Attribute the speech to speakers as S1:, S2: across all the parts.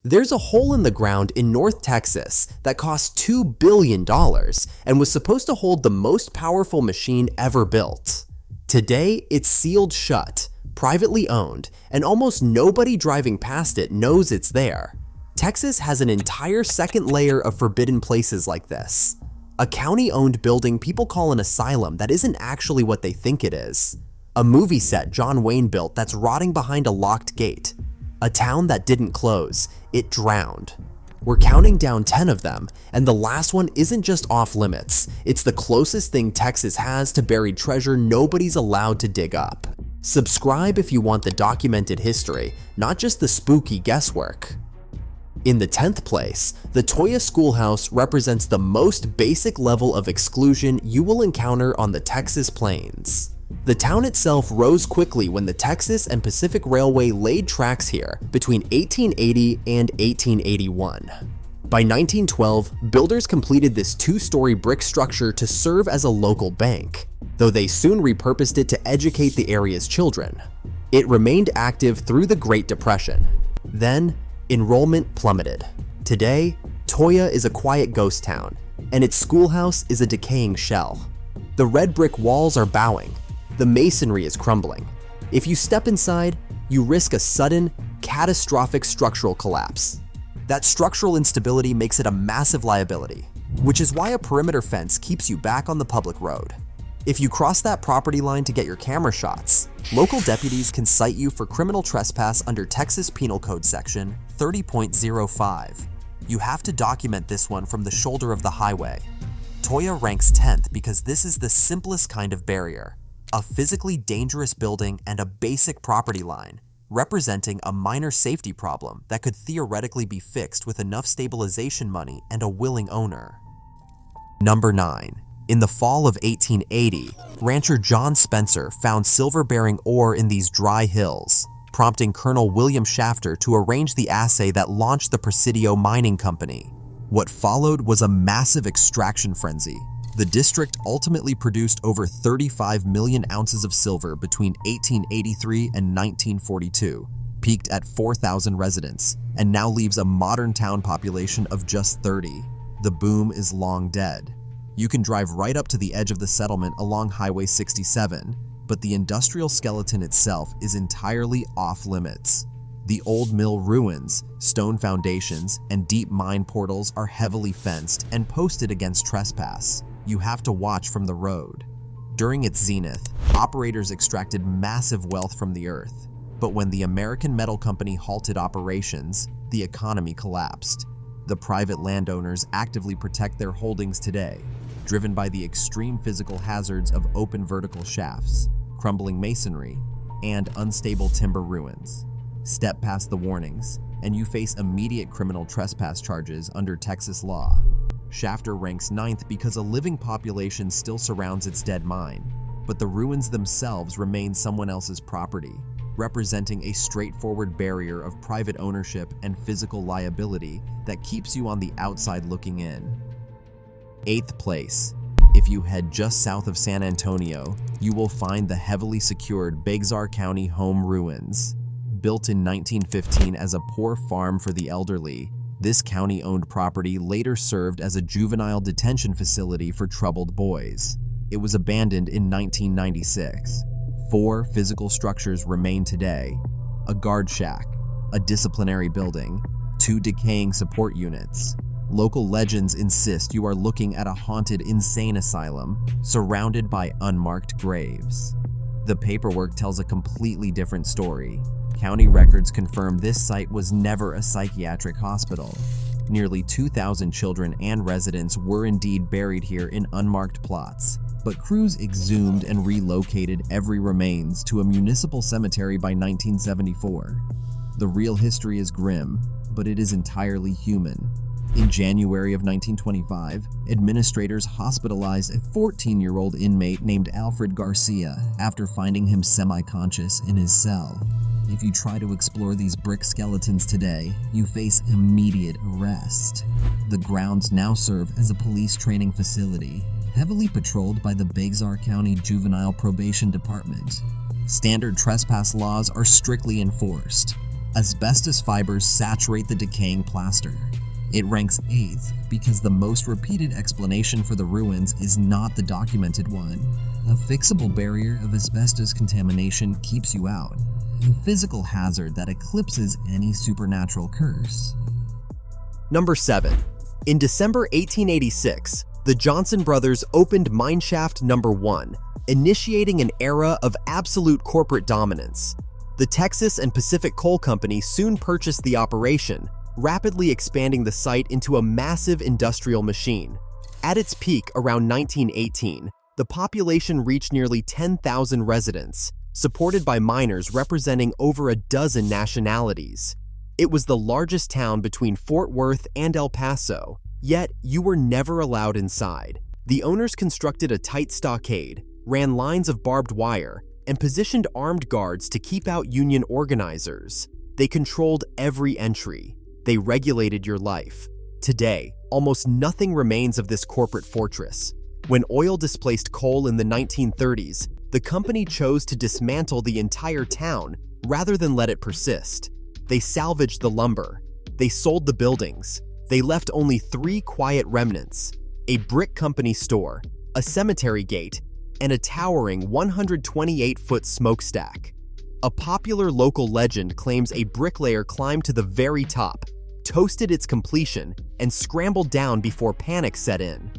S1: There's a hole in the ground in North Texas that cost $2 billion and was supposed to hold the most powerful machine ever built. Today, it's sealed shut, privately owned, and almost nobody driving past it knows it's there. Texas has an entire second layer of forbidden places like this. A county-owned building people call an asylum that isn't actually what they think it is. A movie set John Wayne built that's rotting behind a locked gate. A town that didn't close, it drowned. We're counting down 10 of them, and the last one isn't just off limits. It's the closest thing Texas has to buried treasure nobody's allowed to dig up. Subscribe if you want the documented history, not just the spooky guesswork. In the 10th place, the Toya Schoolhouse represents the most basic level of exclusion you will encounter on the Texas plains. The town itself rose quickly when the Texas and Pacific Railway laid tracks here between 1880 and 1881. By 1912, builders completed this two-story brick structure to serve as a local bank, though they soon repurposed it to educate the area's children. It remained active through the Great Depression. Then, enrollment plummeted. Today, Toya is a quiet ghost town, and its schoolhouse is a decaying shell. The red brick walls are bowing. The masonry is crumbling. If you step inside, you risk a sudden, catastrophic structural collapse. That structural instability makes it a massive liability, which is why a perimeter fence keeps you back on the public road. If you cross that property line to get your camera shots, local deputies can cite you for criminal trespass under Texas Penal Code Section 30.05. You have to document this one from the shoulder of the highway. Toya ranks 10th because this is the simplest kind of barrier. A physically dangerous building and a basic property line, representing a minor safety problem that could theoretically be fixed with enough stabilization money and a willing owner. Number 9. In the fall of 1880, rancher John Spencer found silver-bearing ore in these dry hills, prompting Colonel William Shafter to arrange the assay that launched the Presidio Mining Company. What followed was a massive extraction frenzy. The district ultimately produced over 35 million ounces of silver between 1883 and 1942, peaked at 4,000 residents, and now leaves a modern town population of just 30. The boom is long dead. You can drive right up to the edge of the settlement along Highway 67, but the industrial skeleton itself is entirely off limits. The old mill ruins, stone foundations, and deep mine portals are heavily fenced and posted against trespass. You have to watch from the road. During its zenith, operators extracted massive wealth from the earth. But when the American Metal Company halted operations, the economy collapsed. The private landowners actively protect their holdings today, driven by the extreme physical hazards of open vertical shafts, crumbling masonry, and unstable timber ruins. Step past the warnings, and you face immediate criminal trespass charges under Texas law. Shafter ranks 9th because a living population still surrounds its dead mine, but the ruins themselves remain someone else's property, representing a straightforward barrier of private ownership and physical liability that keeps you on the outside looking in. 8th place. If you head just south of San Antonio, you will find the heavily secured Bexar County Home Ruins. Built in 1915 as a poor farm for the elderly, this county-owned property later served as a juvenile detention facility for troubled boys. It was abandoned in 1996. 4 physical structures remain today: a guard shack, a disciplinary building, 2 decaying support units. Local legends insist you are looking at a haunted insane asylum surrounded by unmarked graves. The paperwork tells a completely different story. County records confirm this site was never a psychiatric hospital. Nearly 2,000 children and residents were indeed buried here in unmarked plots, but crews exhumed and relocated every remains to a municipal cemetery by 1974. The real history is grim, but it is entirely human. In January of 1925, administrators hospitalized a 14-year-old inmate named Alfred Garcia after finding him semi-conscious in his cell. If you try to explore these brick skeletons today, you face immediate arrest. The grounds now serve as a police training facility, heavily patrolled by the Bexar County Juvenile Probation Department. Standard trespass laws are strictly enforced.
S2: Asbestos fibers saturate the decaying plaster. It ranks 8th because the most repeated explanation for the ruins is not the documented one. A fixable barrier of asbestos contamination keeps you out, a physical hazard that eclipses any supernatural curse.
S1: Number 7. In December 1886, the Johnson brothers opened Mineshaft Number 1, initiating an era of absolute corporate dominance. The Texas and Pacific Coal Company soon purchased the operation, rapidly expanding the site into a massive industrial machine. At its peak around 1918, the population reached nearly 10,000 residents, supported by miners representing over a dozen nationalities. It was the largest town between Fort Worth and El Paso, yet you were never allowed inside. The owners constructed a tight stockade, ran lines of barbed wire, and positioned armed guards to keep out union organizers. They controlled every entry. They regulated your life. Today, almost nothing remains of this corporate fortress. When oil displaced coal in the 1930s, the company chose to dismantle the entire town rather than let it persist. They salvaged the lumber. They sold the buildings. They left only 3 quiet remnants: a brick company store, a cemetery gate, and a towering 128-foot smokestack. A popular local legend claims a bricklayer climbed to the very top, toasted its completion, and scrambled down before panic set in.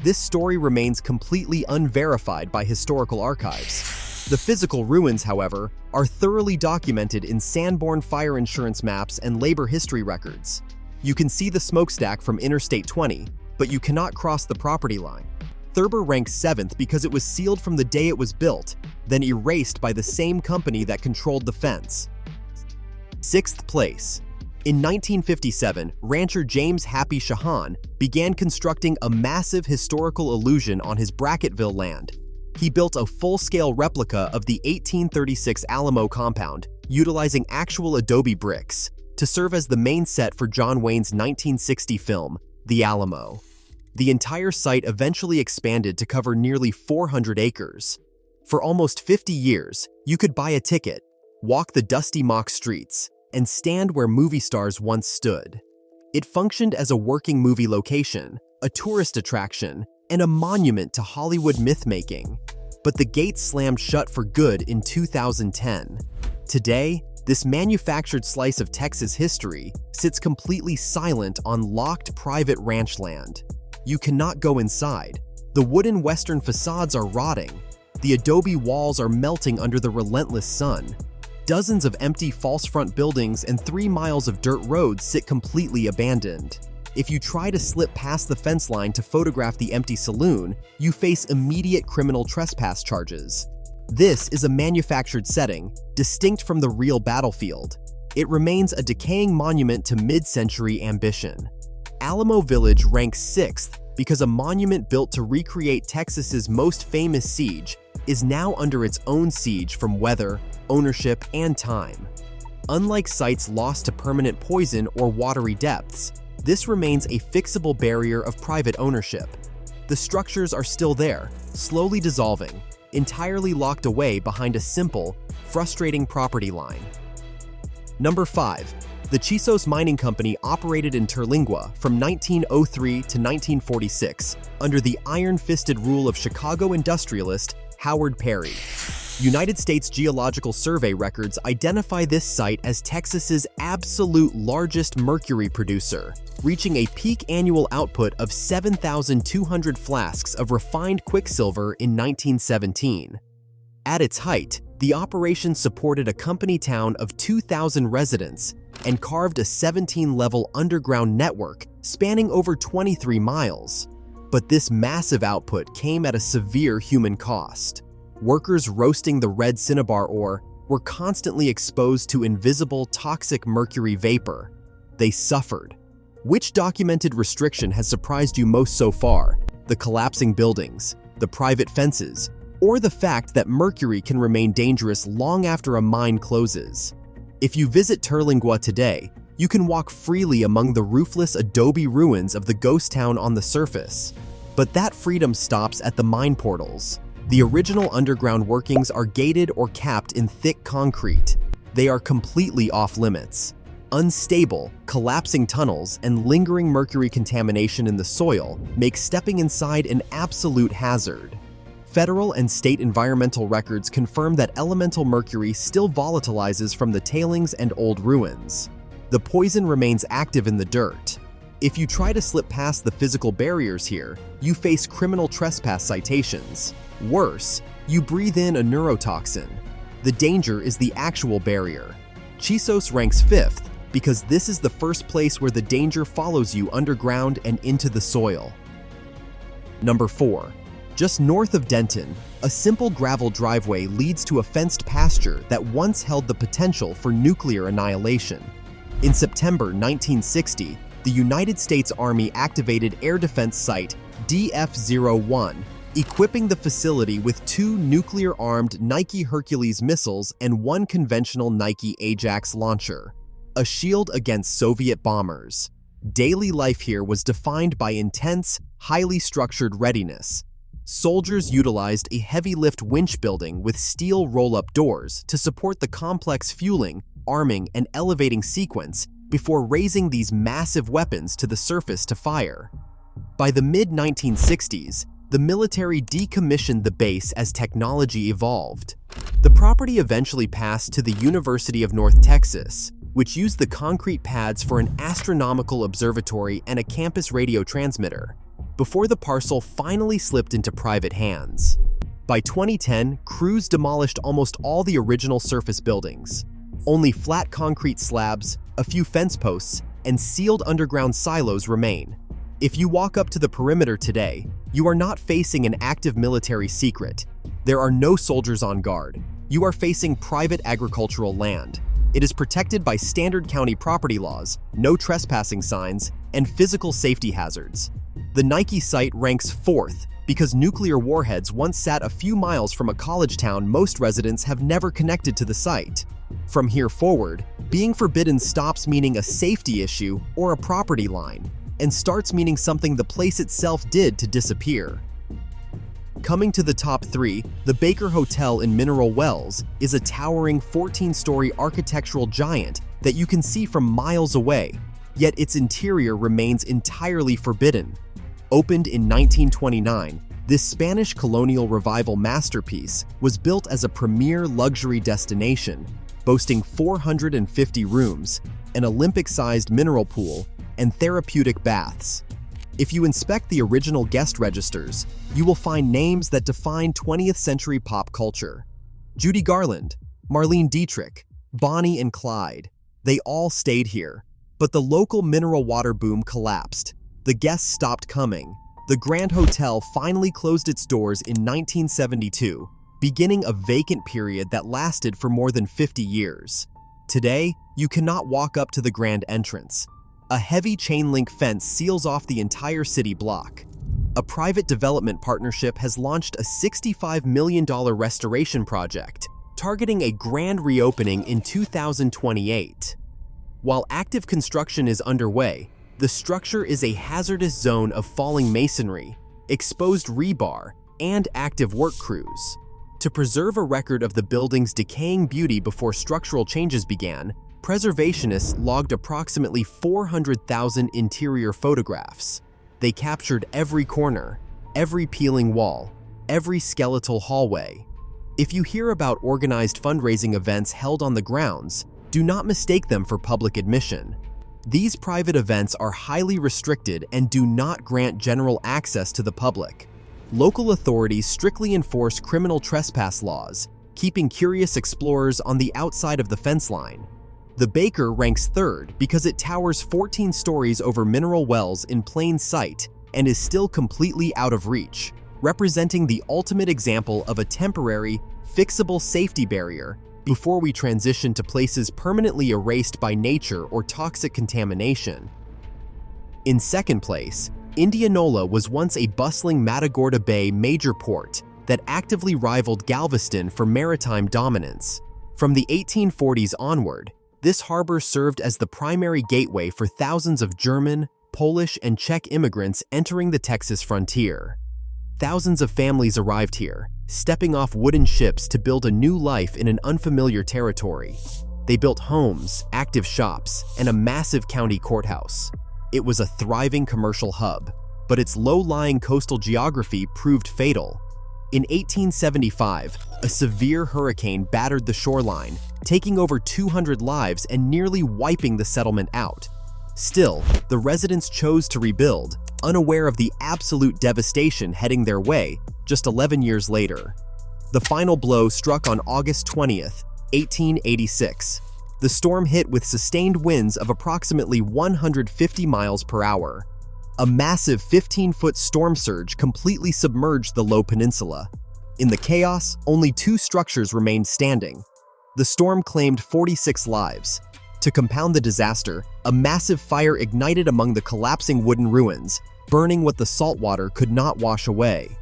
S1: This story remains completely unverified by historical archives. The physical ruins, however, are thoroughly documented in Sanborn fire insurance maps and labor history records. You can see the smokestack from Interstate 20, but you cannot cross the property line. Thurber ranks 7th because it was sealed from the day it was built, then erased by the same company that controlled the fence. 6th place. In 1957, rancher James Happy Shahan began constructing a massive historical illusion on his Brackettville land. He built a full-scale replica of the 1836 Alamo compound, utilizing actual adobe bricks, to serve as the main set for John Wayne's 1960 film, The Alamo. The entire site eventually expanded to cover nearly 400 acres. For almost 50 years, you could buy a ticket, walk the dusty mock streets, and stand where movie stars once stood. It functioned as a working movie location, a tourist attraction, and a monument to Hollywood myth-making. But the gates slammed shut for good in 2010. Today, this manufactured slice of Texas history sits completely silent on locked private ranch land. You cannot go inside. The wooden western facades are rotting. The adobe walls are melting under the relentless sun. Dozens of empty false front buildings and 3 miles of dirt roads sit completely abandoned. If you try to slip past the fence line to photograph the empty saloon, you face immediate criminal trespass charges. This is a manufactured setting, distinct from the real battlefield. It remains a decaying monument to mid-century ambition. Alamo Village ranks 6th because a monument built to recreate Texas's most famous siege is now under its own siege from weather, ownership, and time. Unlike sites lost to permanent poison or watery depths, this remains a fixable barrier of private ownership. The structures are still there, slowly dissolving, entirely locked away behind a simple, frustrating property line. Number 5. The Chisos Mining Company operated in Terlingua from 1903 to 1946 under the iron-fisted rule of Chicago industrialist Howard Perry. United States Geological Survey records identify this site as Texas's absolute largest mercury producer, reaching a peak annual output of 7,200 flasks of refined quicksilver in 1917. At its height, the operation supported a company town of 2,000 residents and carved a 17-level underground network spanning over 23 miles. But this massive output came at a severe human cost. Workers roasting the red cinnabar ore were constantly exposed to invisible toxic mercury vapor. They suffered. Which documented restriction has surprised you most so far? The collapsing buildings, the private fences, or the fact that mercury can remain dangerous long after a mine closes? If you visit Terlingua today, you can walk freely among the roofless adobe ruins of the ghost town on the surface. But that freedom stops at the mine portals. The original underground workings are gated or capped in thick concrete. they are completely off-limits. Unstable, collapsing tunnels and lingering mercury contamination in the soil make stepping inside an absolute hazard. Federal and state environmental records confirm that elemental mercury still volatilizes from the tailings and old ruins. The poison remains active in the dirt. If you try to slip past the physical barriers here, you face criminal trespass citations. Worse, you breathe in a neurotoxin. The danger is the actual barrier. Chisos ranks 5th because this is the first place where the danger follows you underground and into the soil. Number 4. Just north of Denton, a simple gravel driveway leads to a fenced pasture that once held the potential for nuclear annihilation. In September 1960, the United States Army activated Air Defense Site DF-01, equipping the facility with 2 nuclear-armed Nike Hercules missiles and 1 conventional Nike Ajax launcher, a shield against Soviet bombers. Daily life here was defined by intense, highly structured readiness. Soldiers utilized a heavy-lift winch building with steel roll-up doors to support the complex fueling, arming, and elevating sequence before raising these massive weapons to the surface to fire. By the mid-1960s, the military decommissioned the base as technology evolved. The property eventually passed to the University of North Texas, which used the concrete pads for an astronomical observatory and a campus radio transmitter, before the parcel finally slipped into private hands. By 2010, crews demolished almost all the original surface buildings. Only flat concrete slabs, a few fence posts, and sealed underground silos remain. If you walk up to the perimeter today, you are not facing an active military secret. There are no soldiers on guard. You are facing private agricultural land. It is protected by standard county property laws, no trespassing signs, and physical safety hazards. The Nike site ranks 4th because nuclear warheads once sat a few miles from a college town most residents have never connected to the site. From here forward, being forbidden stops meaning a safety issue or a property line, and starts meaning something the place itself did to disappear. Coming to the top 3, the Baker Hotel in Mineral Wells is a towering 14-story architectural giant that you can see from miles away, yet its interior remains entirely forbidden. Opened in 1929, this Spanish colonial revival masterpiece was built as a premier luxury destination, boasting 450 rooms, an Olympic-sized mineral pool, and therapeutic baths. If you inspect the original guest registers, you will find names that define 20th century pop culture. Judy Garland, Marlene Dietrich, Bonnie and Clyde, they all stayed here. But the local mineral water boom collapsed. The guests stopped coming. The Grand Hotel finally closed its doors in 1972, beginning a vacant period that lasted for more than 50 years. Today, you cannot walk up to the grand entrance. A heavy chain-link fence seals off the entire city block. A private development partnership has launched a $65 million restoration project, targeting a grand reopening in 2028. While active construction is underway, the structure is a hazardous zone of falling masonry, exposed rebar, and active work crews. To preserve a record of the building's decaying beauty before structural changes began, preservationists logged approximately 400,000 interior photographs. They captured every corner, every peeling wall, every skeletal hallway. If you hear about organized fundraising events held on the grounds, do not mistake them for public admission. These private events are highly restricted and do not grant general access to the public. Local authorities strictly enforce criminal trespass laws, keeping curious explorers on the outside of the fence line. The Baker ranks 3rd because it towers 14 stories over mineral wells in plain sight and is still completely out of reach, representing the ultimate example of a temporary, fixable safety barrier before we transition to places permanently erased by nature or toxic contamination. In 2nd place, Indianola was once a bustling Matagorda Bay major port that actively rivaled Galveston for maritime dominance. From the 1840s onward, this harbor served as the primary gateway for thousands of German, Polish, and Czech immigrants entering the Texas frontier. Thousands of families arrived here, stepping off wooden ships to build a new life in an unfamiliar territory. They built homes, active shops, and a massive county courthouse. It was a thriving commercial hub, but its low-lying coastal geography proved fatal. In 1875, a severe hurricane battered the shoreline, taking over 200 lives and nearly wiping the settlement out. Still, the residents chose to rebuild, unaware of the absolute devastation heading their way just 11 years later. The final blow struck on August 20th, 1886. The storm hit with sustained winds of approximately 150 miles per hour. A massive 15-foot storm surge completely submerged the Low Peninsula. In the chaos, only 2 structures remained standing. The storm claimed 46 lives. To compound the disaster, a massive fire ignited among the collapsing wooden ruins, burning what the salt water could not wash away.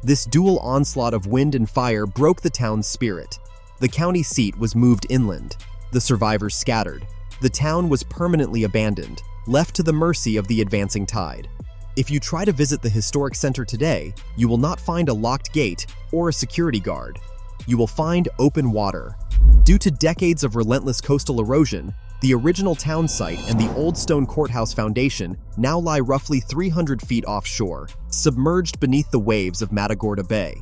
S1: This dual onslaught of wind and fire broke the town's spirit. The county seat was moved inland. The survivors scattered. The town was permanently abandoned, left to the mercy of the advancing tide. If you try to visit the historic center today, you will not find a locked gate or a security guard. You will find open water. Due to decades of relentless coastal erosion, the original town site and the old stone courthouse foundation now lie roughly 300 feet offshore, submerged beneath the waves of Matagorda Bay.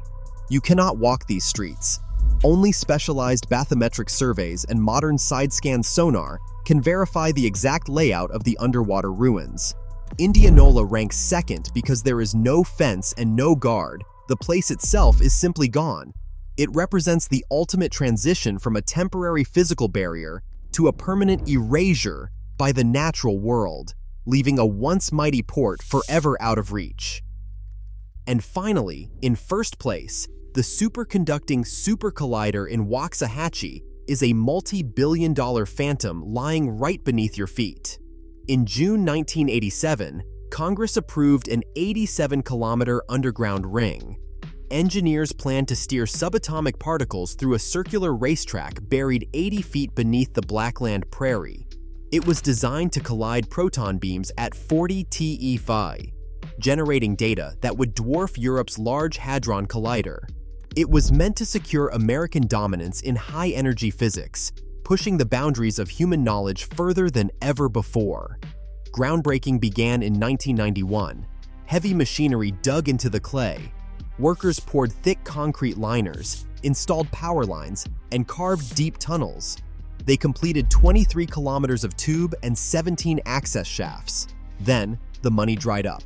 S1: You cannot walk these streets. Only specialized bathymetric surveys and modern side-scan sonar can verify the exact layout of the underwater ruins. Indianola ranks second because there is no fence and no guard. The place itself is simply gone. It represents the ultimate transition from a temporary physical barrier to a permanent erasure by the natural world, leaving a once mighty port forever out of reach. And finally, in first place, the superconducting super collider in Waxahachie is a multi-billion-dollar phantom lying right beneath your feet. In June 1987, Congress approved an 87-kilometer underground ring. Engineers plan to steer subatomic particles through a circular racetrack buried 80 feet beneath the Blackland Prairie. It was designed to collide proton beams at 40 TeV, generating data that would dwarf Europe's Large Hadron Collider. It was meant to secure American dominance in high-energy physics, pushing the boundaries of human knowledge further than ever before. Groundbreaking began in 1991. Heavy machinery dug into the clay. Workers poured thick concrete liners, installed power lines, and carved deep tunnels. They completed 23 kilometers of tube and 17 access shafts. Then, the money dried up.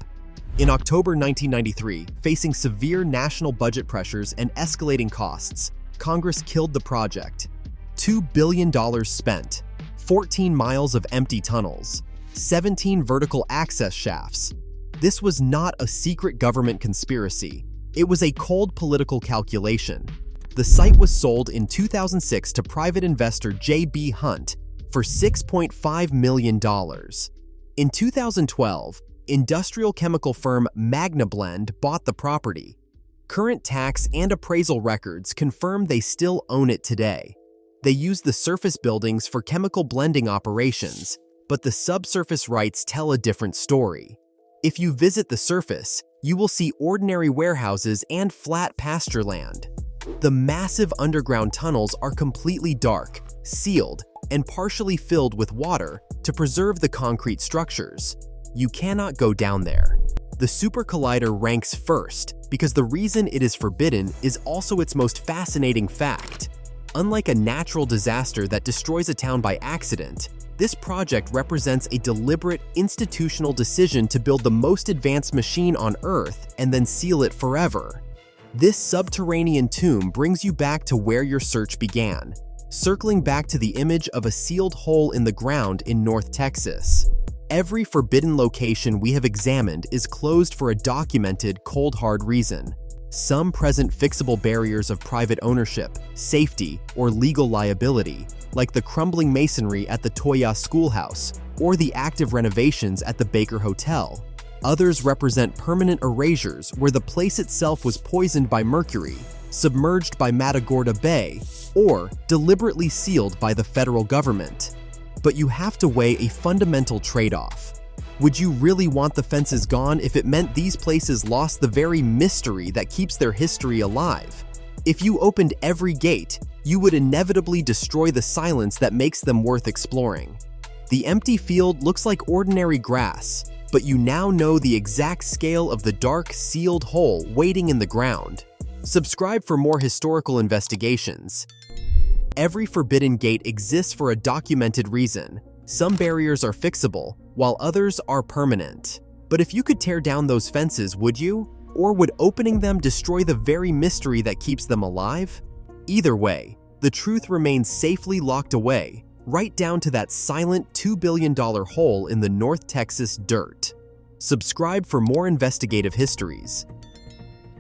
S1: In October 1993, facing severe national budget pressures and escalating costs, Congress killed the project. $2 billion spent, 14 miles of empty tunnels, 17 vertical access shafts. This was not a secret government conspiracy. It was a cold political calculation. The site was sold in 2006 to private investor J.B. Hunt for $6.5 million. In 2012, industrial chemical firm Magnablend bought the property. Current tax and appraisal records confirm they still own it today. They use the surface buildings for chemical blending operations, but the subsurface rights tell a different story. If you visit the surface, you will see ordinary warehouses and flat pasture land. The massive underground tunnels are completely dark, sealed, and partially filled with water to preserve the concrete structures. You cannot go down there. The Super Collider ranks first because the reason it is forbidden is also its most fascinating fact. Unlike a natural disaster that destroys a town by accident, this project represents a deliberate institutional decision to build the most advanced machine on Earth and then seal it forever. This subterranean tomb brings you back to where your search began, circling back to the image of a sealed hole in the ground in North Texas. Every forbidden location we have examined is closed for a documented, cold hard reason. Some present fixable barriers of private ownership, safety, or legal liability, like the crumbling masonry at the Toya Schoolhouse or the active renovations at the Baker Hotel. Others represent permanent erasures where the place itself was poisoned by mercury, submerged by Matagorda Bay, or deliberately sealed by the federal government. But you have to weigh a fundamental trade-off. Would you really want the fences gone if it meant these places lost the very mystery that keeps their history alive? If you opened every gate, you would inevitably destroy the silence that makes them worth exploring. The empty field looks like ordinary grass, but you now know the exact scale of the dark, sealed hole waiting in the ground. Subscribe for more historical investigations. Every forbidden gate exists for a documented reason. Some barriers are fixable, while others are permanent. But if you could tear down those fences, would you? Or would opening them destroy the very mystery that keeps them alive? Either way, the truth remains safely locked away, right down to that silent $2 billion hole in the North Texas dirt. Subscribe for more investigative histories.